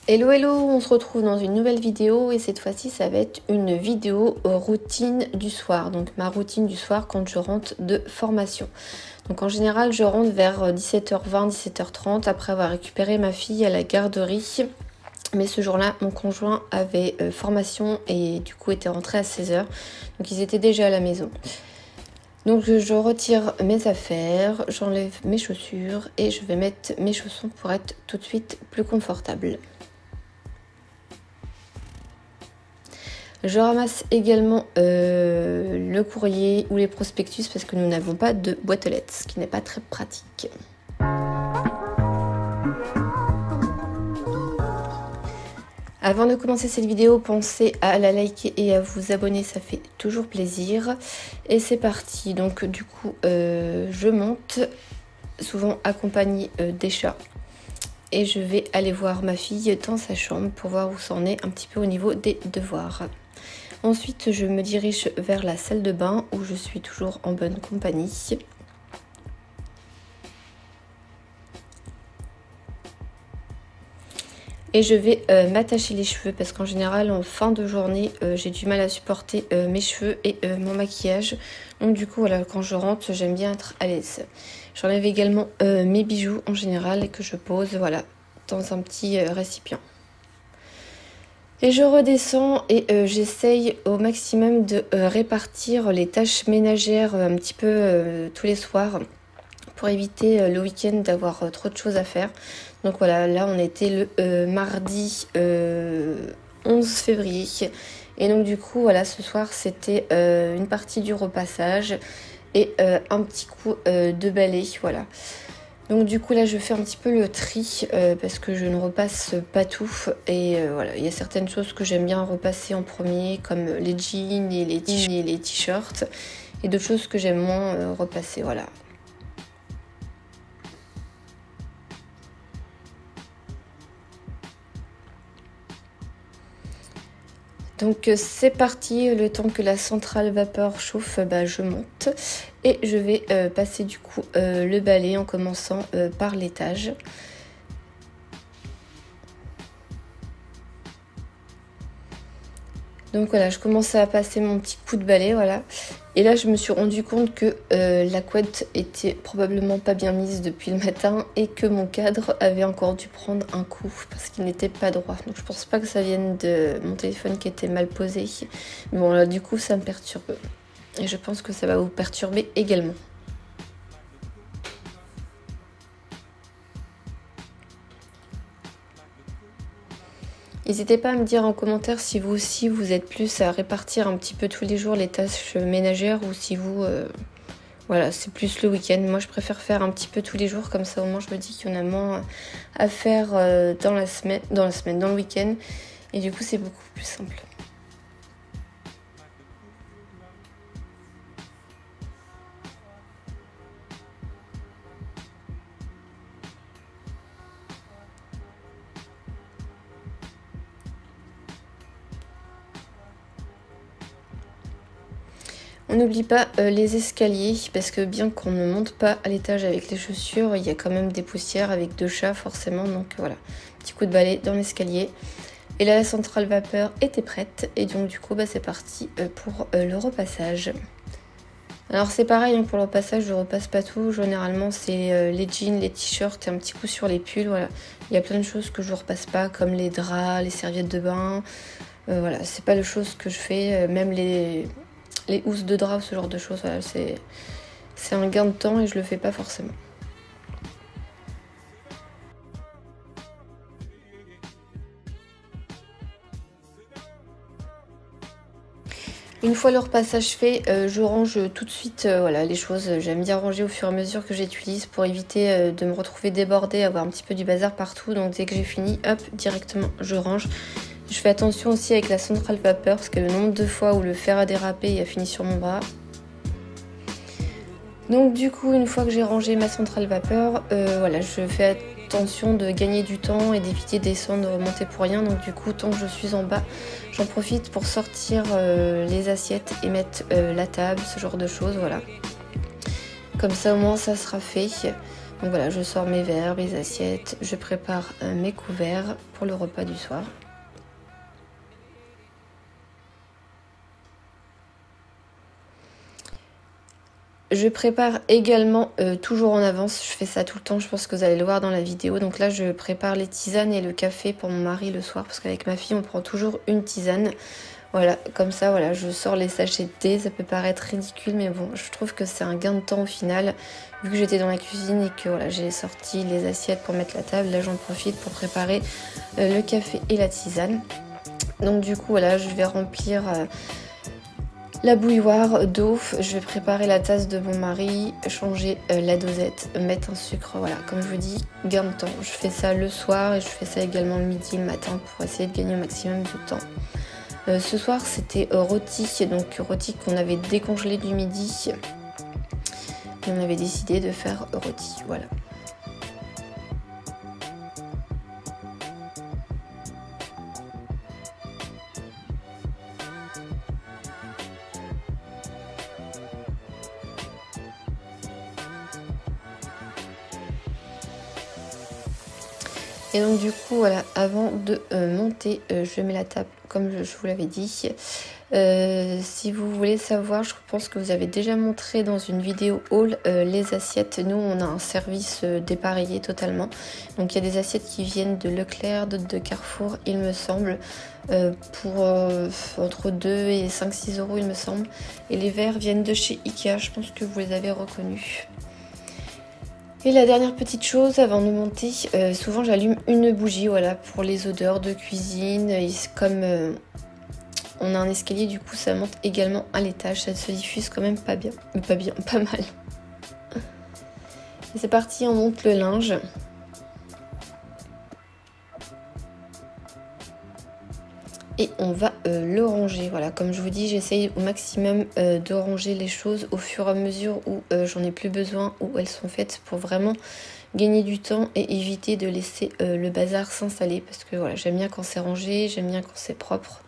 Hello hello, on se retrouve dans une nouvelle vidéo et cette fois-ci ça va être une vidéo routine du soir. Donc ma routine du soir quand je rentre de formation. Donc en général je rentre vers 17h20, 17h30 après avoir récupéré ma fille à la garderie. Mais ce jour-là mon conjoint avait formation et du coup était rentré à 16h. Donc ils étaient déjà à la maison. Donc je retire mes affaires, j'enlève mes chaussures et je vais mettre mes chaussons pour être tout de suite plus confortable. Je ramasse également le courrier ou les prospectus parce que nous n'avons pas de boîte aux lettres, ce qui n'est pas très pratique. Avant de commencer cette vidéo, pensez à la liker et à vous abonner, ça fait toujours plaisir. Et c'est parti, donc du coup je monte, souvent accompagnée des chats. Et je vais aller voir ma fille dans sa chambre pour voir où c'en est un petit peu au niveau des devoirs. Ensuite, je me dirige vers la salle de bain où je suis toujours en bonne compagnie. Et je vais m'attacher les cheveux parce qu'en général, en fin de journée, j'ai du mal à supporter mes cheveux et mon maquillage. Donc du coup, voilà, quand je rentre, j'aime bien être à l'aise. J'enlève également mes bijoux en général que je pose, voilà, dans un petit récipient. Et je redescends et j'essaye au maximum de répartir les tâches ménagères un petit peu tous les soirs pour éviter le week-end d'avoir trop de choses à faire. Donc voilà, là on était le mardi 11 février. Et donc du coup, voilà, ce soir c'était une partie du repassage et un petit coup de balai, voilà. Donc du coup là je fais un petit peu le tri parce que je ne repasse pas tout et voilà, il y a certaines choses que j'aime bien repasser en premier comme les jeans et les t-shirts et d'autres choses que j'aime moins repasser, voilà. Donc c'est parti, le temps que la centrale vapeur chauffe, je monte et je vais passer du coup le balai en commençant par l'étage. Donc voilà, je commençais à passer mon petit coup de balai, voilà. Et là, je me suis rendu compte que la couette était probablement pas bien mise depuis le matin et que mon cadre avait encore dû prendre un coup parce qu'il n'était pas droit. Donc je pense pas que ça vienne de mon téléphone qui était mal posé. Mais bon, là, du coup, ça me perturbe. Et je pense que ça va vous perturber également. N'hésitez pas à me dire en commentaire si vous aussi vous êtes plus à répartir un petit peu tous les jours les tâches ménagères ou si vous, voilà, c'est plus le week-end. Moi je préfère faire un petit peu tous les jours, comme ça au moins je me dis qu'il y en a moins à faire dans le week-end. Et du coup c'est beaucoup plus simple. On n'oublie pas les escaliers parce que bien qu'on ne monte pas à l'étage avec les chaussures, il y a quand même des poussières avec 2 chats forcément. Donc voilà, petit coup de balai dans l'escalier. Et là la centrale vapeur était prête et donc du coup c'est parti pour le repassage. Alors c'est pareil pour le repassage, je repasse pas tout. Généralement c'est les jeans, les t-shirts et un petit coup sur les pulls. Voilà, il y a plein de choses que je repasse pas comme les draps, les serviettes de bain. Voilà, c'est pas les choses que je fais, même les housses de drap, ce genre de choses, voilà, c'est un gain de temps et je le fais pas forcément. Une fois le repassage fait, je range tout de suite voilà, les choses. J'aime bien ranger au fur et à mesure que j'utilise pour éviter de me retrouver débordée, avoir un petit peu du bazar partout. Donc dès que j'ai fini, hop, directement je range. Je fais attention aussi avec la centrale vapeur parce que le nombre de fois où le fer a dérapé et a fini sur mon bras. Donc du coup, une fois que j'ai rangé ma centrale vapeur, voilà, je fais attention de gagner du temps et d'éviter de descendre, de remonter pour rien. Donc du coup, tant que je suis en bas, j'en profite pour sortir les assiettes et mettre la table, ce genre de choses, voilà. Comme ça au moins ça sera fait. Donc voilà, je sors mes verres, mes assiettes, je prépare mes couverts pour le repas du soir. Je prépare également toujours en avance, je fais ça tout le temps, je pense que vous allez le voir dans la vidéo. Donc là, je prépare les tisanes et le café pour mon mari le soir, parce qu'avec ma fille, on prend toujours une tisane. Voilà, comme ça, voilà, je sors les sachets de thé. Ça peut paraître ridicule, mais bon, je trouve que c'est un gain de temps au final. Vu que j'étais dans la cuisine et que voilà, j'ai sorti les assiettes pour mettre la table, là j'en profite pour préparer le café et la tisane. Donc du coup, voilà, je vais remplir la bouilloire d'eau. Je vais préparer la tasse de mon mari, changer la dosette, mettre un sucre. Voilà, comme je vous dis, gain de temps. Je fais ça le soir et je fais ça également le midi, le matin pour essayer de gagner au maximum de temps. Ce soir c'était rôti, donc rôti qu'on avait décongelé du midi et on avait décidé de faire rôti, voilà. Et donc du coup voilà, avant de monter, je mets la table comme je vous l'avais dit. Si vous voulez savoir, je pense que vous avez déjà montré dans une vidéo haul les assiettes. Nous on a un service dépareillé totalement. Donc il y a des assiettes qui viennent de Leclerc, d'autres de Carrefour il me semble, pour entre 2 et 5-6 euros il me semble. Et les verres viennent de chez Ikea, je pense que vous les avez reconnus. Et la dernière petite chose avant de monter, souvent j'allume une bougie, voilà, pour les odeurs de cuisine. Et comme on a un escalier, du coup ça monte également à l'étage, ça se diffuse quand même pas mal. Et c'est parti, on monte le linge. Et on va le ranger. Voilà, comme je vous dis, j'essaye au maximum de ranger les choses au fur et à mesure où j'en ai plus besoin, où elles sont faites, pour vraiment gagner du temps et éviter de laisser le bazar s'installer. Parce que voilà, j'aime bien quand c'est rangé, j'aime bien quand c'est propre.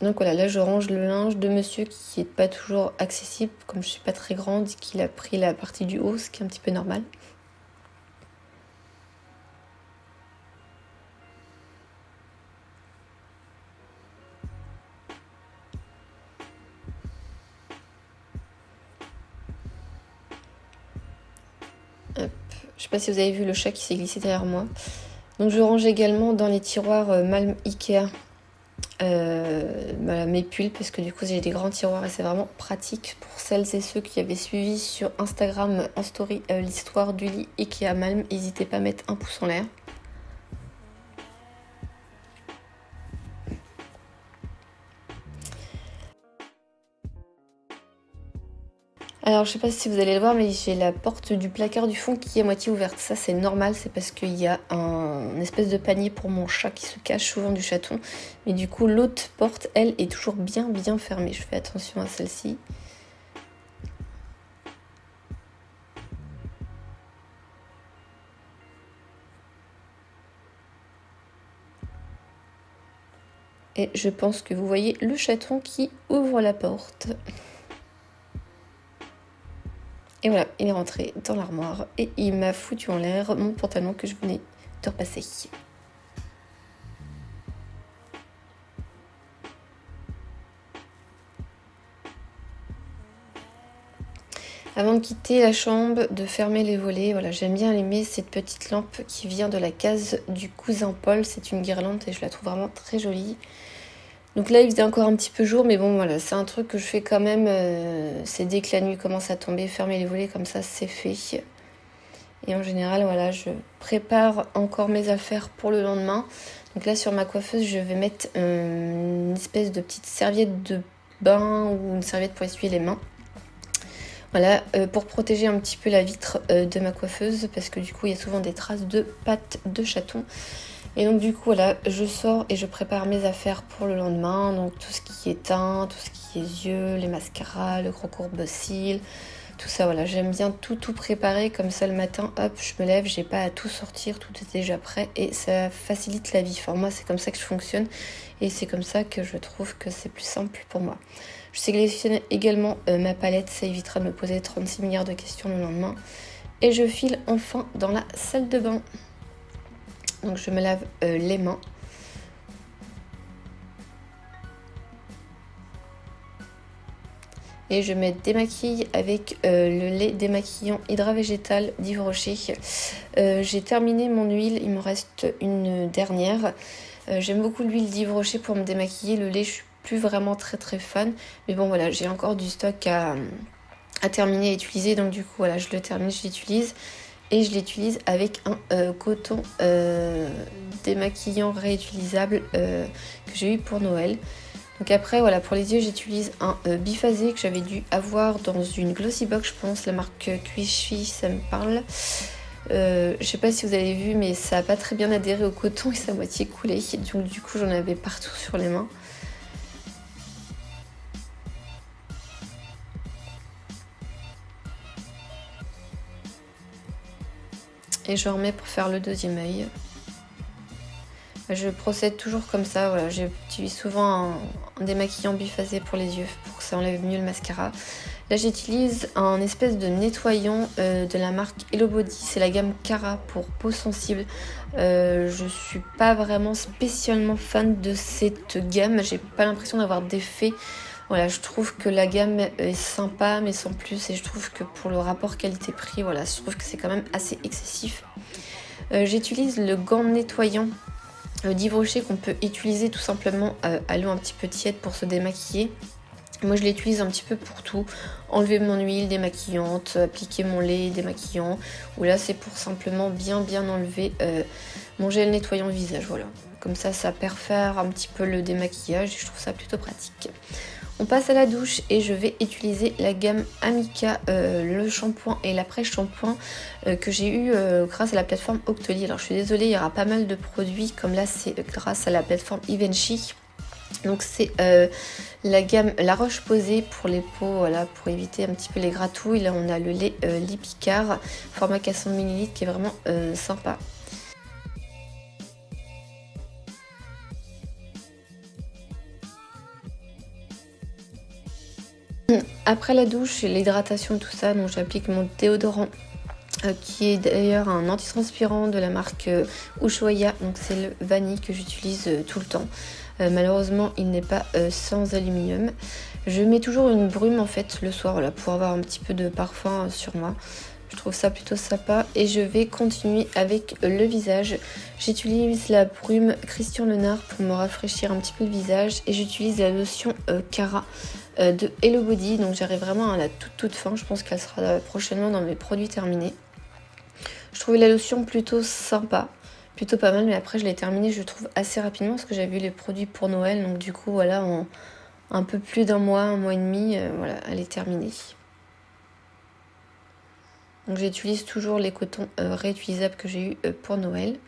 Donc voilà, là je range le linge de monsieur qui n'est pas toujours accessible, comme je suis pas très grande, qu'il a pris la partie du haut, ce qui est un petit peu normal. Hop. Je sais pas si vous avez vu le chat qui s'est glissé derrière moi. Donc je range également dans les tiroirs Malm Ikea voilà, mes pulls, parce que du coup j'ai des grands tiroirs et c'est vraiment pratique pour celles et ceux qui avaient suivi sur Instagram en story l'histoire du lit Ikea Malm. N'hésitez pas à mettre un pouce en l'air. Alors je sais pas si vous allez le voir, mais j'ai la porte du placard du fond qui est à moitié ouverte. Ça c'est normal, c'est parce qu'il y a un espèce de panier pour mon chat qui se cache souvent du chaton. Mais du coup l'autre porte, elle, est toujours bien fermée. Je fais attention à celle-ci. Et je pense que vous voyez le chaton qui ouvre la porte. Et voilà, il est rentré dans l'armoire et il m'a foutu en l'air mon pantalon que je venais de repasser. Avant de quitter la chambre, de fermer les volets, voilà, j'aime bien aimer cette petite lampe qui vient de la case du cousin Paul. C'est une guirlande et je la trouve vraiment très jolie. Donc là, il faisait encore un petit peu jour, mais bon, voilà, c'est un truc que je fais quand même. C'est dès que la nuit commence à tomber, fermer les volets, comme ça, c'est fait. Et en général, voilà, je prépare encore mes affaires pour le lendemain. Donc là, sur ma coiffeuse, je vais mettre une espèce de petite serviette de bain ou une serviette pour essuyer les mains. Voilà, pour protéger un petit peu la vitre de ma coiffeuse, parce que du coup, il y a souvent des traces de pattes de chaton. Et donc du coup, voilà, je sors et je prépare mes affaires pour le lendemain. Donc tout ce qui est teint, tout ce qui est yeux, les mascaras, le gros courbe-cils, tout ça, voilà. J'aime bien tout préparer, comme ça le matin, hop, je me lève, j'ai pas à tout sortir, tout est déjà prêt et ça facilite la vie. Enfin, moi, c'est comme ça que je fonctionne et c'est comme ça que je trouve que c'est plus simple pour moi. Je sélectionne également ma palette, ça évitera de me poser 36 milliards de questions le lendemain. Et je file enfin dans la salle de bain. Donc je me lave les mains. Et je me démaquille avec le lait démaquillant Hydra Végétal d'Yves Rocher. J'ai terminé mon huile, il me reste une dernière. J'aime beaucoup l'huile d'Yves Rocher pour me démaquiller. Le lait, je suis plus vraiment très fan. Mais bon voilà, j'ai encore du stock à terminer à utiliser. Donc du coup voilà, je le termine, je l'utilise. Et je l'utilise avec un coton démaquillant réutilisable que j'ai eu pour Noël. Donc après, voilà, pour les yeux, j'utilise un biphasé que j'avais dû avoir dans une Glossy Box, je pense, la marque Quiche, ça me parle. Je sais pas si vous avez vu, mais ça n'a pas très bien adhéré au coton et ça a moitié coulé. Donc du coup, j'en avais partout sur les mains. Et je remets pour faire le deuxième œil. Je procède toujours comme ça, voilà, j'utilise souvent un démaquillant biphasé pour les yeux pour que ça enlève mieux le mascara. Là j'utilise un espèce de nettoyant de la marque Hello Body, c'est la gamme Cara pour peau sensible. Je suis pas vraiment spécialement fan de cette gamme, j'ai pas l'impression d'avoir d'effet. Voilà, je trouve que la gamme est sympa mais sans plus et je trouve que pour le rapport qualité-prix, voilà, je trouve que c'est quand même assez excessif. J'utilise le gant nettoyant d'Yves Rocher qu'on peut utiliser tout simplement à l'eau un petit peu tiède pour se démaquiller. Moi je l'utilise un petit peu pour tout, enlever mon huile démaquillante, appliquer mon lait démaquillant, ou là c'est pour simplement bien enlever mon gel nettoyant visage, voilà. Comme ça perfère un petit peu le démaquillage et je trouve ça plutôt pratique. On passe à la douche et je vais utiliser la gamme Amica, le shampoing et l'après-shampoing que j'ai eu grâce à la plateforme Octoly. Alors je suis désolée, il y aura pas mal de produits comme là c'est grâce à la plateforme Givenchy. Donc c'est la gamme La Roche Posay pour les peaux, voilà, pour éviter un petit peu les gratouilles. Là on a le lait Lipicard, format 400 ml qui est vraiment sympa. Après la douche et l'hydratation, tout ça, donc j'applique mon déodorant qui est d'ailleurs un antitranspirant de la marque Ushuaïa, donc c'est le vanille que j'utilise tout le temps. Malheureusement, il n'est pas sans aluminium. Je mets toujours une brume en fait le soir, voilà, pour avoir un petit peu de parfum sur moi. Je trouve ça plutôt sympa et je vais continuer avec le visage. J'utilise la brume Christian Lenard pour me rafraîchir un petit peu le visage et j'utilise la lotion Cara de Hello Body. Donc j'arrive vraiment à la toute fin, je pense qu'elle sera prochainement dans mes produits terminés. Je trouvais la lotion plutôt sympa, plutôt pas mal, mais après je l'ai terminée je trouve assez rapidement parce que j'avais vu les produits pour Noël. Donc du coup voilà, en un peu plus d'un mois, un mois et demi, voilà, elle est terminée. Donc j'utilise toujours les cotons réutilisables que j'ai eu pour Noël.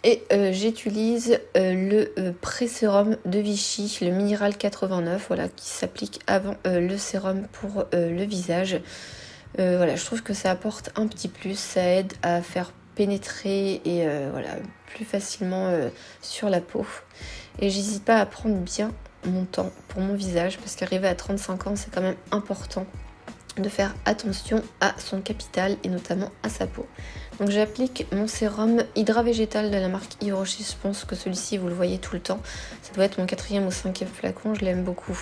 Et j'utilise le pré-sérum de Vichy, le Minéral 89, voilà, qui s'applique avant le sérum pour le visage. Voilà, je trouve que ça apporte un petit plus, ça aide à faire pénétrer et voilà, plus facilement sur la peau. Et j'hésite pas à prendre bien mon temps pour mon visage parce qu'arriver à 35 ans c'est quand même important de faire attention à son capital et notamment à sa peau. Donc j'applique mon sérum Hydra Végétal de la marque Yves Rocher. Je pense que celui-ci vous le voyez tout le temps, ça doit être mon 4e ou 5e flacon, je l'aime beaucoup.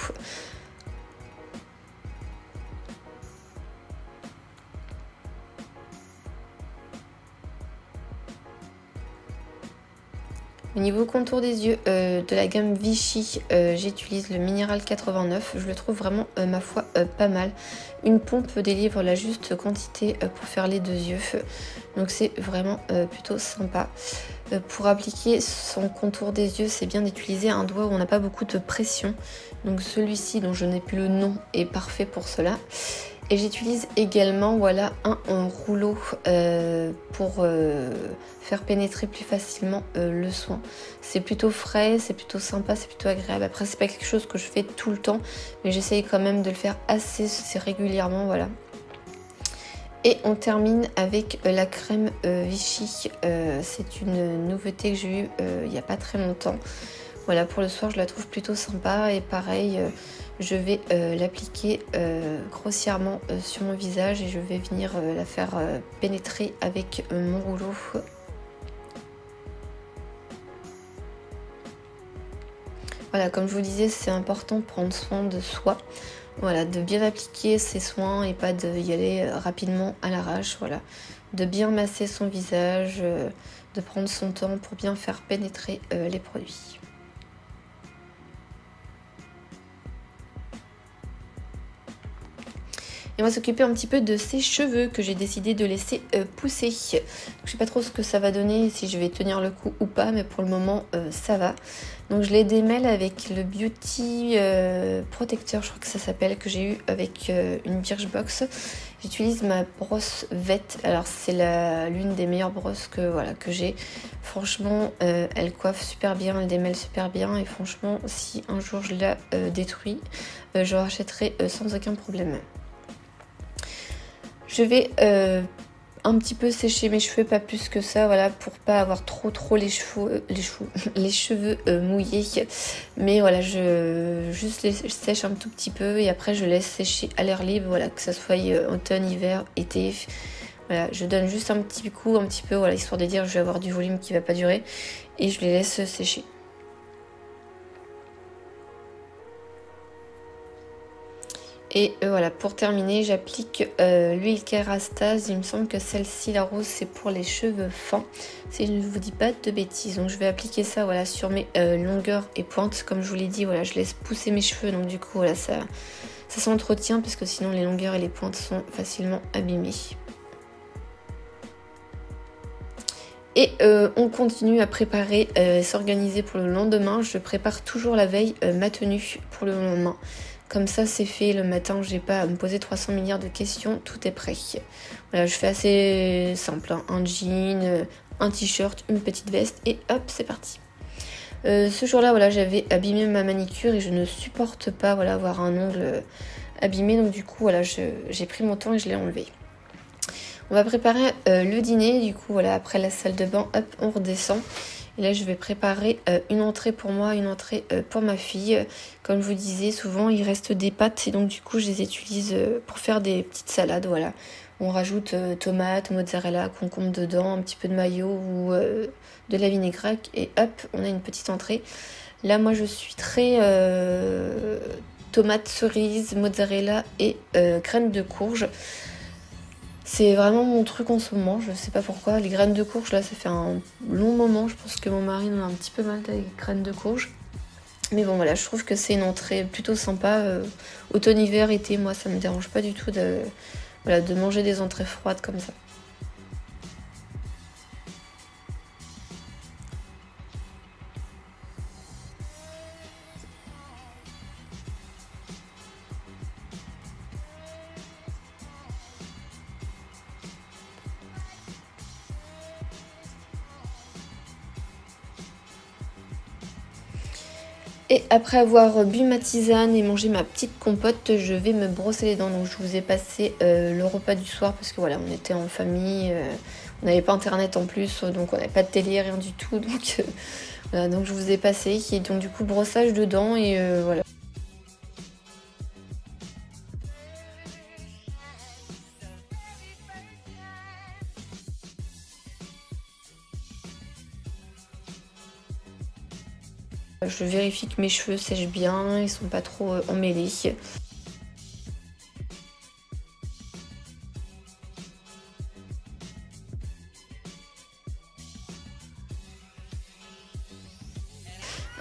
Au niveau contour des yeux de la gamme Vichy, j'utilise le Minéral 89. Je le trouve vraiment, ma foi, pas mal. Une pompe délivre la juste quantité pour faire les deux yeux. Donc c'est vraiment plutôt sympa. Pour appliquer son contour des yeux, c'est bien d'utiliser un doigt où on n'a pas beaucoup de pression. Donc celui-ci, dont je n'ai plus le nom, est parfait pour cela. Et j'utilise également voilà, un rouleau pour faire pénétrer plus facilement le soin. C'est plutôt frais, c'est plutôt sympa, c'est plutôt agréable. Après, c'est pas quelque chose que je fais tout le temps, mais j'essaye quand même de le faire assez régulièrement. Voilà. Et on termine avec la crème Vichy. C'est une nouveauté que j'ai eue il n'y a pas très longtemps. Voilà, pour le soir, je la trouve plutôt sympa. Et pareil, je vais l'appliquer grossièrement sur mon visage et je vais venir la faire pénétrer avec mon rouleau. Voilà, comme je vous disais, c'est important de prendre soin de soi. Voilà, de bien appliquer ses soins et pas d'y aller rapidement à l'arrache. Voilà, de bien masser son visage, de prendre son temps pour bien faire pénétrer les produits. Et on va s'occuper un petit peu de ses cheveux que j'ai décidé de laisser pousser. Donc, je sais pas trop ce que ça va donner, si je vais tenir le coup ou pas, mais pour le moment ça va. Donc je les démêle avec le Beauty Protecteur, je crois que ça s'appelle, que j'ai eu avec une Birchbox. J'utilise ma brosse vette. Alors c'est l'une des meilleures brosses que j'ai. Franchement, elle coiffe super bien, elle démêle super bien. Et franchement, si un jour je la détruis, je rachèterai sans aucun problème. Je vais un petit peu sécher mes cheveux, pas plus que ça, voilà, pour pas avoir trop les cheveux mouillés. Mais voilà, je juste les sèche un tout petit peu et après je laisse sécher à l'air libre, voilà, que ça soit automne, hiver, été. Voilà, je donne juste un petit coup, un petit peu, voilà, histoire de dire je vais avoir du volume qui va pas durer et je les laisse sécher. Et voilà, pour terminer, j'applique l'huile Kerastase. Il me semble que celle-ci, la rose, c'est pour les cheveux fins, si je ne vous dis pas de bêtises. Donc je vais appliquer ça, voilà, sur mes longueurs et pointes. Comme je vous l'ai dit, voilà, je laisse pousser mes cheveux. Donc du coup, voilà, ça s'entretient parce que sinon les longueurs et les pointes sont facilement abîmées. Et on continue à préparer, s'organiser pour le lendemain. Je prépare toujours la veille ma tenue pour le lendemain. Comme ça, c'est fait le matin, j'ai pas à me poser 300 milliards de questions, tout est prêt. Voilà, je fais assez simple, hein. Un jean, un t-shirt, une petite veste et hop, c'est parti. Ce jour-là, voilà, j'avais abîmé ma manicure et je ne supporte pas, voilà, avoir un ongle abîmé. Donc du coup, voilà, j'ai pris mon temps et je l'ai enlevé. On va préparer le dîner. Du coup, voilà, après la salle de bain, hop, on redescend. Et là, je vais préparer une entrée pour moi, une entrée pour ma fille. Comme je vous disais, souvent, il reste des pâtes. Et donc, du coup, je les utilise pour faire des petites salades. Voilà. On rajoute tomates, mozzarella, concombre dedans, un petit peu de mayo ou de la vinaigrette. Et hop, on a une petite entrée. Là, moi, je suis très tomate cerise, mozzarella et graines de courge. C'est vraiment mon truc en ce moment, je sais pas pourquoi. Les graines de courge, là, ça fait un long moment. Je pense que mon mari en a un petit peu mal avec les graines de courge. Mais bon, voilà, je trouve que c'est une entrée plutôt sympa. Automne, hiver, été, moi, ça me dérange pas du tout de manger des entrées froides comme ça. Et après avoir bu ma tisane et mangé ma petite compote, je vais me brosser les dents. Donc je vous ai passé le repas du soir parce que voilà, on était en famille, on n'avait pas internet en plus, donc on n'avait pas de télé, rien du tout. Donc voilà, donc je vous ai passé. Et donc du coup brossage de dents et voilà. Je vérifie que mes cheveux sèchent bien, ils sont pas trop emmêlés.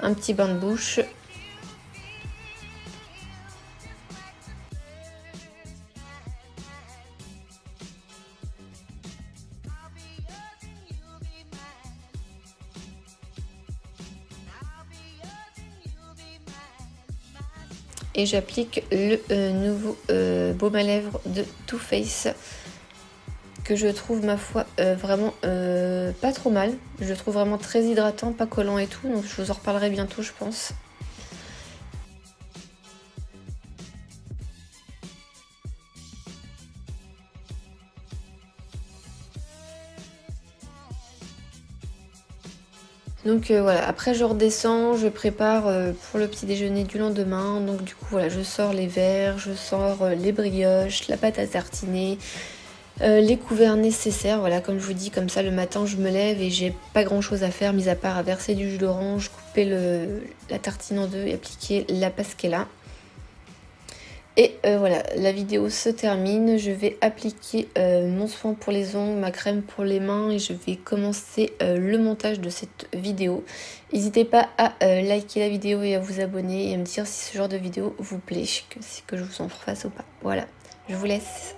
Un petit bain de bouche. Et j'applique le nouveau baume à lèvres de Too Faced que je trouve, ma foi, vraiment pas trop mal. Je le trouve vraiment très hydratant, pas collant et tout, donc je vous en reparlerai bientôt, je pense. Donc voilà, après je redescends, je prépare pour le petit déjeuner du lendemain. Donc du coup voilà, je sors les verres, je sors les brioches, la pâte à tartiner, les couverts nécessaires. Voilà, comme je vous dis, comme ça le matin je me lève et j'ai pas grand chose à faire, mis à part à verser du jus d'orange, couper la tartine en deux et appliquer la pasquella. Et voilà, la vidéo se termine. Je vais appliquer mon soin pour les ongles, ma crème pour les mains et je vais commencer le montage de cette vidéo. N'hésitez pas à liker la vidéo et à vous abonner et à me dire si ce genre de vidéo vous plaît, que je vous en fasse ou pas. Voilà, je vous laisse.